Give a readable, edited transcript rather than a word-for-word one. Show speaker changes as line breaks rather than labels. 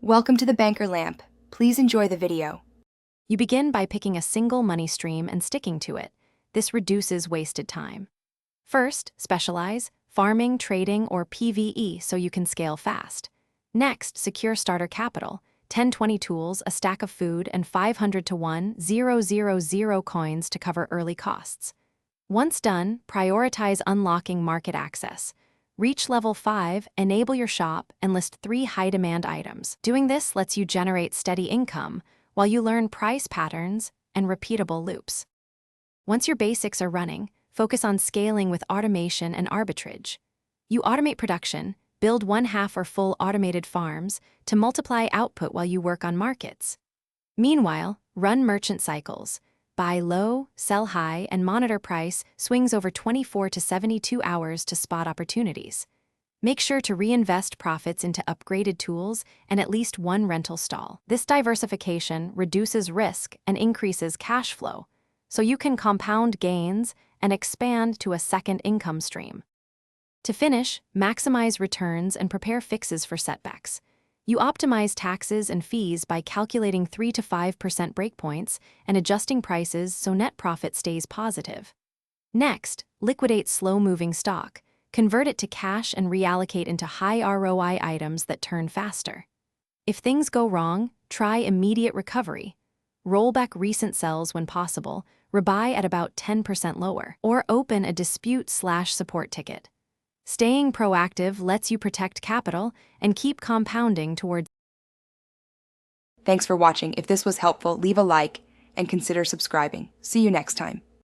Welcome to the Banker Lamp. Please enjoy the video.
You begin by picking a single money stream and sticking to it. This reduces wasted time. First, specialize, farming, trading, or PvE so you can scale fast. Next, secure starter capital, 10-20 tools, a stack of food, and 500 to 1, 000 coins to cover early costs. Once done, prioritize unlocking market access. Reach level 5, enable your shop, and list 3 high-demand items. Doing this lets you generate steady income while you learn price patterns and repeatable loops. Once your basics are running, focus on scaling with automation and arbitrage. You automate production, build one-half or full automated farms to multiply output while you work on markets. Meanwhile, run merchant cycles. Buy low, sell high, and monitor price swings over 24 to 72 hours to spot opportunities. Make sure to reinvest profits into upgraded tools and at least one rental stall. This diversification reduces risk and increases cash flow, so you can compound gains and expand to a second income stream. To finish, maximize returns and prepare fixes for setbacks. You optimize taxes and fees by calculating 3 to 5% breakpoints and adjusting prices so net profit stays positive. Next, liquidate slow-moving stock, convert it to cash and reallocate into high ROI items that turn faster. If things go wrong, try immediate recovery. Roll back recent sells when possible, rebuy at about 10% lower, or open a dispute/support ticket. Staying proactive lets you protect capital and keep compounding towards.
Thanks for watching. If this was helpful, leave a like and consider subscribing. See you next time.